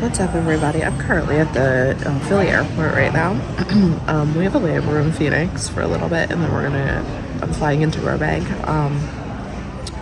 What's up, everybody? I'm currently at the Philly airport right now. We have a layover in Phoenix for a little bit, and then I'm flying into Burbank.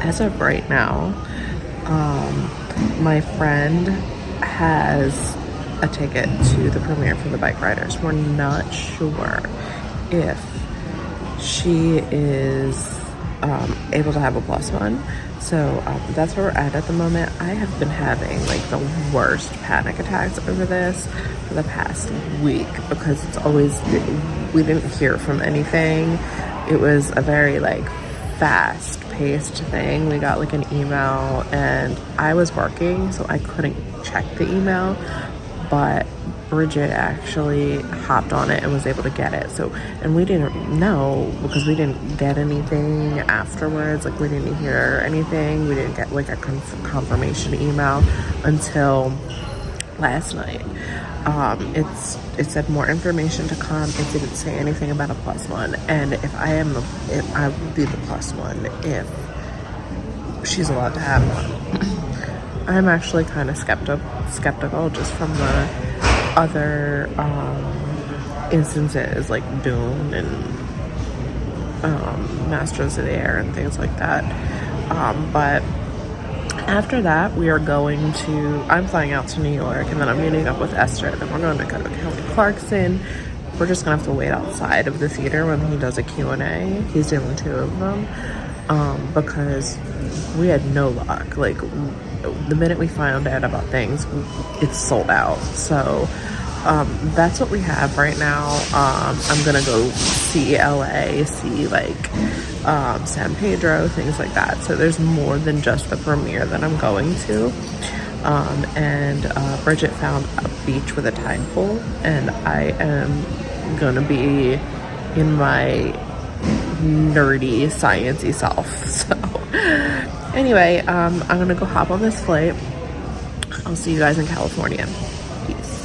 As of right now, my friend has a ticket to the premiere for the Bike Riders. We're not sure if she is able to have a plus one. So that's where we're at the moment. I have been having like the worst panic attacks over this for the past week because we didn't hear from anything. It was a very like fast paced thing. We got like an email and I was working, so I couldn't check the email, but Bridget actually hopped on it and was able to get it. So, and we didn't know because we didn't get anything afterwards. Like we didn't hear anything. We didn't get like a confirmation email until last night. It said more information to come. It didn't say anything about a plus one. And if I will be the plus one if she's allowed to have one. I'm actually kind of skeptical just from the other instances like Dune and Masters of the Air and things like that. But after that, I'm flying out to New York, and then I'm meeting up with Esther. Then we're going to go to Kelly Clarkson. We're just gonna have to wait outside of the theater when he does a Q&A. He's doing 2 of them because we had no luck. Like the minute we found out about things, it's sold out. So that's what we have right now. I'm gonna go see LA, see like San Pedro, things like that. So there's more than just the premiere that I'm going to. And Bridget found a beach with a tide pool, and I am gonna be in my nerdy, sciencey self. So anyway, I'm gonna go hop on this flight. I'll see you guys in California. Peace.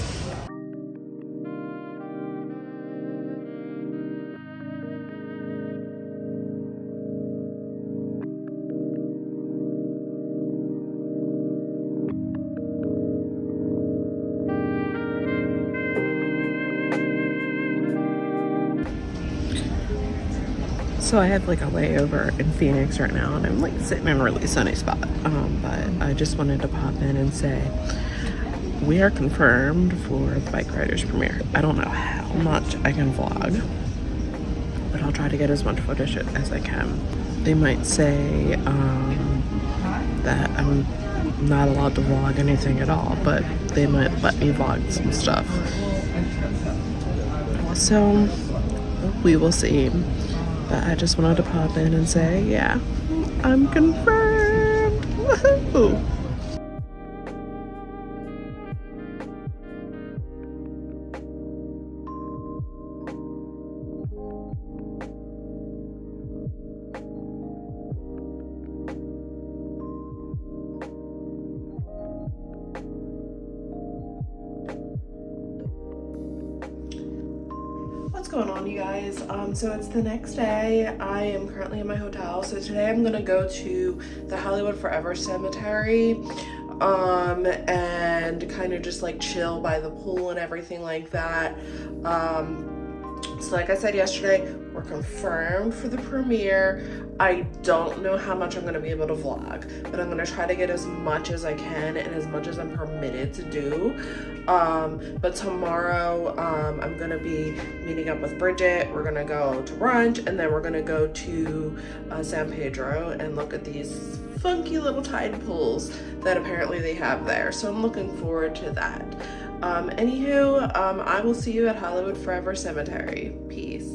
So I have like a layover in Phoenix right now, and I'm like sitting in a really sunny spot. But I just wanted to pop in and say we are confirmed for the Bike Riders premiere. I don't know how much I can vlog, but I'll try to get as much footage as I can. They might say that I'm not allowed to vlog anything at all, but they might let me vlog some stuff. So we will see. But I just wanted to pop in and say, yeah, I'm confirmed. Woohoo! What's going on, you guys? So it's the next day. I am currently in my hotel. So today I'm gonna go to the Hollywood Forever Cemetery and kind of just like chill by the pool and everything like that. So like I said yesterday, we're confirmed for the premiere. I don't know how much I'm going to be able to vlog, but I'm going to try to get as much as I can and as much as I'm permitted to do. But tomorrow I'm going to be meeting up with Bridget. We're going to go to brunch, and then we're going to go to San Pedro and look at these funky little tide pools that apparently they have there. So I'm looking forward to that. Anywho, I will see you at Hollywood Forever Cemetery. Peace.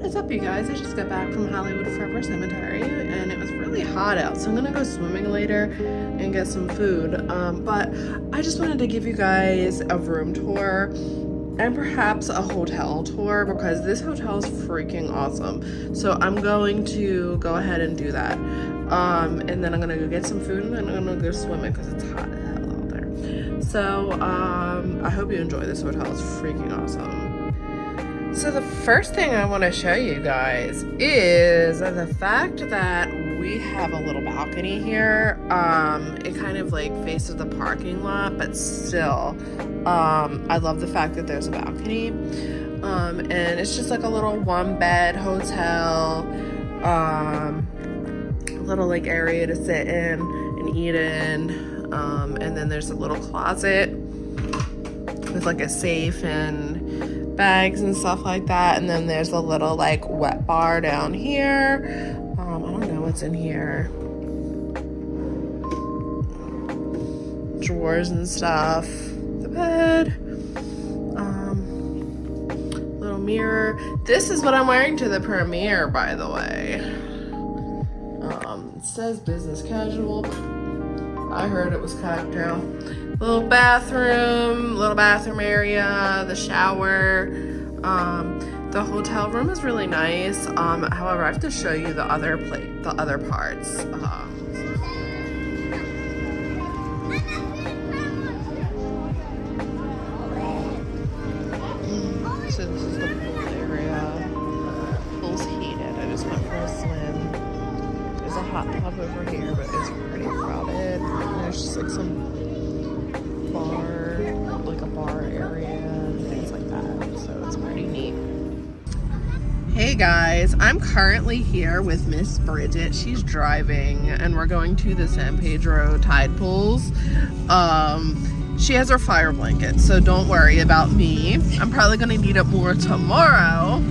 What's up, you guys? I just got back from Hollywood Forever Cemetery and it was really hot out, so I'm gonna go swimming later and get some food. But I just wanted to give you guys a room tour and perhaps a hotel tour because this hotel is freaking awesome. So I'm going to go ahead and do that. And then I'm gonna go get some food and then I'm gonna go swimming because it's hot as hell out there. So I hope you enjoy this hotel. It's freaking awesome. So the first thing I want to show you guys is the fact that we have a little balcony here. It kind of like faces the parking lot, but still, I love the fact that there's a balcony. And it's just like a little one-bed hotel, a little like area to sit in and eat in. And then there's a little closet with like a safe and bags and stuff like that, and then there's a little like wet bar down here. I don't know what's in here, drawers and stuff, the bed, little mirror. This is what I'm wearing to the premiere, by the way. It says business casual, but I heard it was cocktail. Little bathroom area, the shower. The hotel room is really nice. However, I have to show you the other parts. So this is the pool area. Pool's heated. I just went for a swim. There's a hot tub over here, but it's pretty crowded. There's just like some bar area and things like that, so it's pretty neat. Hey guys, I'm currently here with Miss Bridget. She's driving and we're going to the San Pedro tide pools. She has her fire blanket, so don't worry about me. I'm probably gonna need it more tomorrow.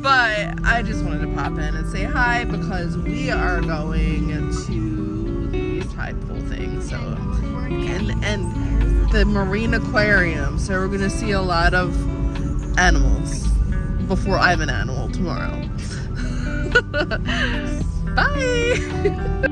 But I just wanted to pop in and say hi because we are going to these tide pool things. So and the marine aquarium, so we're gonna see a lot of animals before I'm an animal tomorrow. Bye.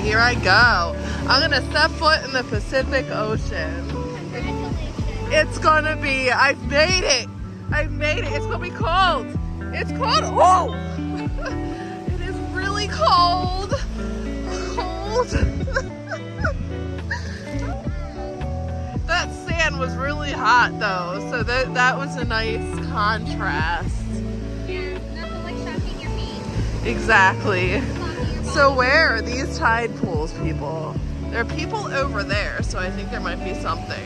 Here I go. I'm gonna step foot in the Pacific Ocean. Congratulations. It's gonna be, I've made it. It's gonna be cold. It's cold. Oh! It is really cold. That sand was really hot though, so that was a nice contrast. Yeah, nothing like shocking your feet. Exactly. So where are these tide pools, people? There are people over there, so I think there might be something.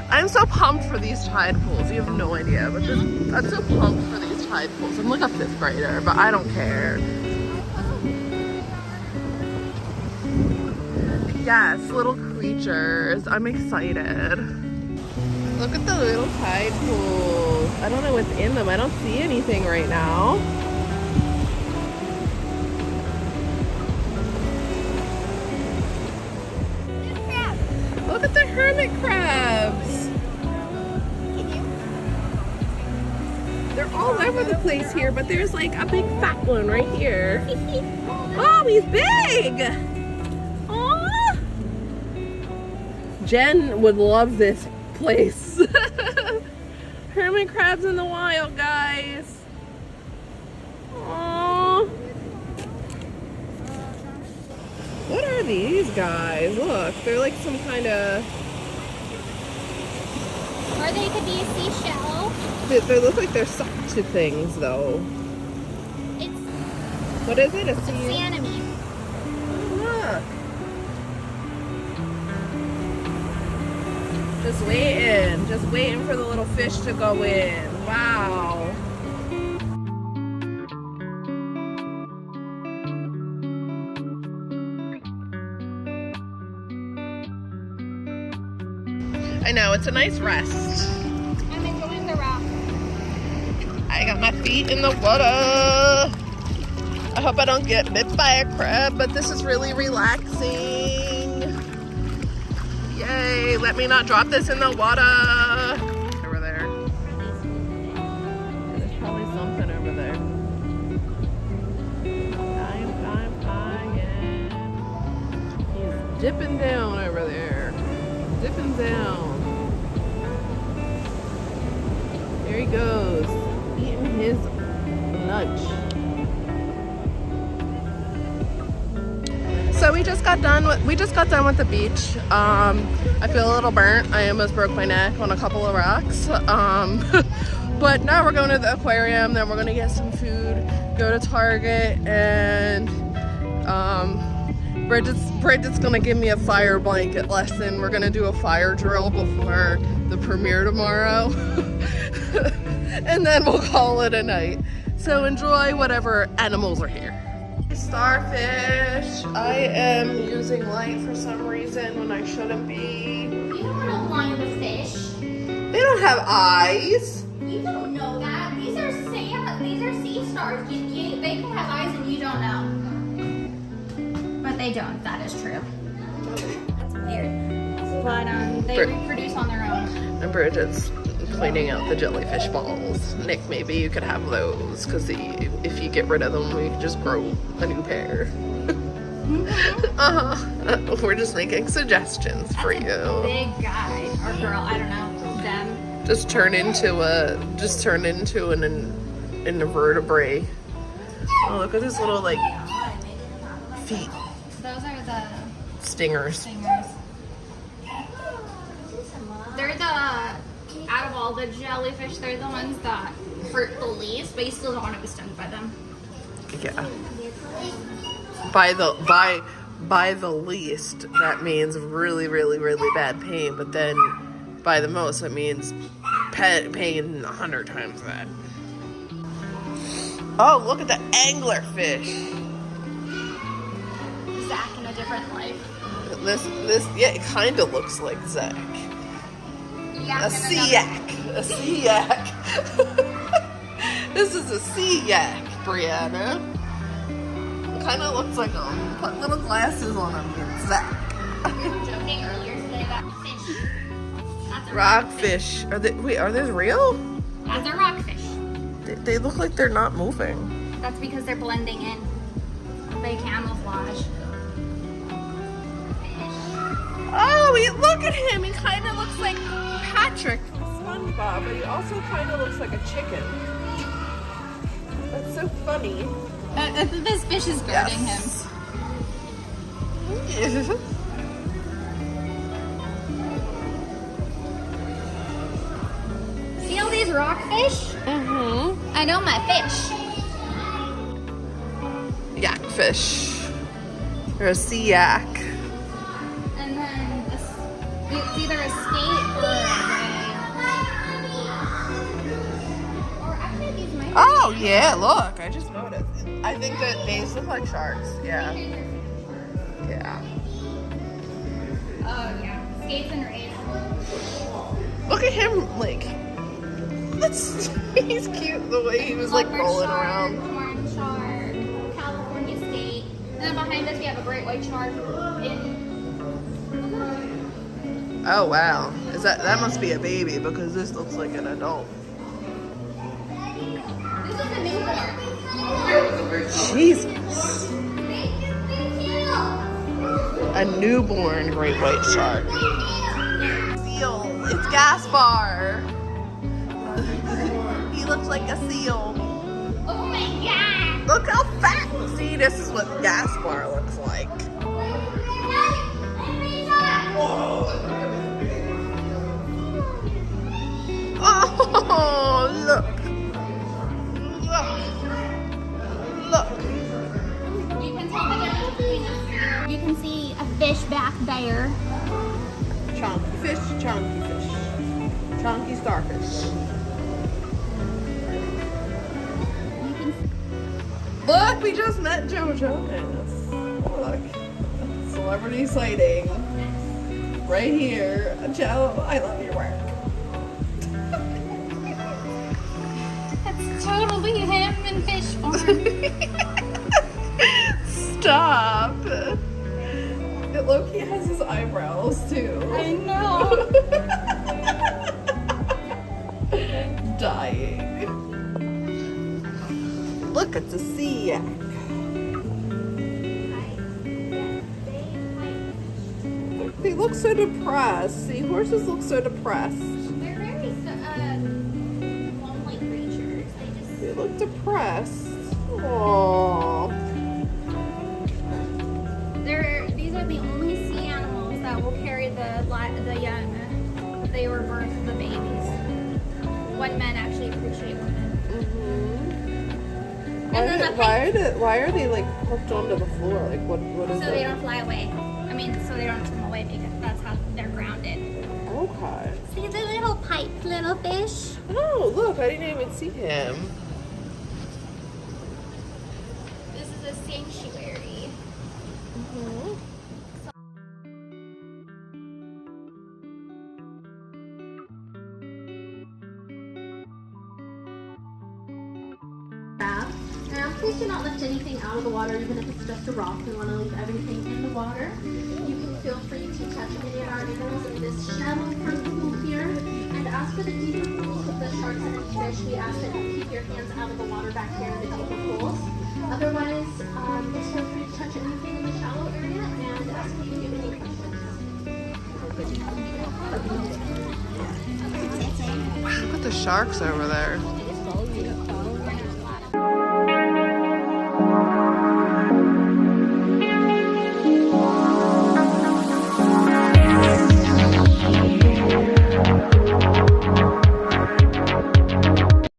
I'm so pumped for these tide pools. You have no idea, but I'm so pumped for these tide pools. I'm like a 5th grader, but I don't care. Yes, little creatures. I'm excited. Look at the little tide pools. I don't know what's in them. I don't see anything right now. Look at the hermit crabs. They're all over the place here, but there's like a big fat one right here. Oh, he's big. Aww. Jen would love this place. Hermit crabs in the wild, guys. Aww. What are these guys? Look, they're like some kind of... Or they could be a seashell. They look like they're stuck to things, though. It's... What is it? A sea anemone. Look. Just waiting for the little fish to go in. Wow. I know, it's a nice rest. I'm enjoying the rock. I got my feet in the water. I hope I don't get bit by a crab, but this is really relaxing. Yay, let me not drop this in the water. Over there. There's probably something over there. I'm flying. He's dipping down over there. Dipping down. There he goes, eating his lunch. So we just got done with the beach. I feel a little burnt. I almost broke my neck on a couple of rocks. But now we're going to the aquarium. Then we're gonna get some food, go to Target, and Bridget's gonna give me a fire blanket lesson. We're gonna do a fire drill before the premiere tomorrow. And then we'll call it a night. So enjoy whatever animals are here. Starfish. I am using light for some reason when I shouldn't be. You don't want to blind the fish. They don't have eyes. You don't know that. These are sea stars. They can have eyes and you don't know. But they don't. That is true. That's weird. But they reproduce on their own. And Bridget's cleaning out the jellyfish balls. Nick, maybe you could have those, because if you get rid of them, we could just grow a new pair. We're just making suggestions for you. Big guy or girl, I don't know. Them. Just turn into an invertebrate. Oh, look at this little like feet. Those are the Stingers. They're out of all the jellyfish, they're the ones that hurt the least, but you still don't want to be stung by them. Yeah. By the least, that means really, really, really bad pain. But then by the most, it means pain 100 times that. Oh, look at the anglerfish. Zach in a different life. Yeah, it kind of looks like Zach. A sea yak. A sea yak. This is a sea yak, Brianna. It kind of looks like him. Put little glasses on him. It's Zach. We were joking earlier today about fish. That's a Rockfish. Are those real? That's a rockfish. They look like they're not moving. That's because they're blending in. They camouflage. Oh, look at him. He kind of looks like Patrick from SpongeBob, but he also kind of looks like a chicken. That's so funny. This fish is guarding him. See all these rockfish? Mm-hmm. I know my fish. Yakfish. Or a sea yak. And then it's either a skate or a ray. Or actually these might be. Oh, yeah, look. I just noticed. I think that these look like sharks. Yeah. Yeah. Oh yeah, skates and rays. Look at him, like. He's cute the way he was like Leopard rolling shark, around. Horn shark, California skate. And then behind us we have a great white shark. Oh wow. That must be a baby because this looks like an adult. This is a newborn. Jesus. A newborn great white shark. Seal. It's Gaspar. He looks like a seal. Oh my god! Look how fat. See, this is what Gaspar looks like. Oh, look. Look. You can tell the difference between us. You can see a fish back there. Chunky fish, chunky fish. Chunky starfish. You can see. Look, we just met Joe Jonas. Look. Celebrity sighting. right here. Joe, I love your work. That's totally him in fish form. Stop. It low-key has his eyebrows too. I know. Dying. Look at the sea. They look so depressed. Seahorses look so depressed. They're very lonely creatures. They look depressed. Aww. These are the only sea animals that will carry the young. They were birth the babies. When men actually appreciate women. Why are they like hooked onto the floor? Like what is So it? they don't fly away. I mean, so they don't swim away because that's how they're grounded. Okay. See the little pipe, little fish. Oh, look, I didn't even see him. This is a sanctuary. Please do not lift anything out of the water, even if it's just a rock. We want to leave everything in the water. You can feel free to touch any of our animals in this shallow front pool here. And as for the deeper pools with the sharks and fish, we ask that you keep your hands out of the water back here in the deeper pools. Otherwise, just feel free to touch anything in the shallow area and ask if you have any questions. Look at the sharks over there.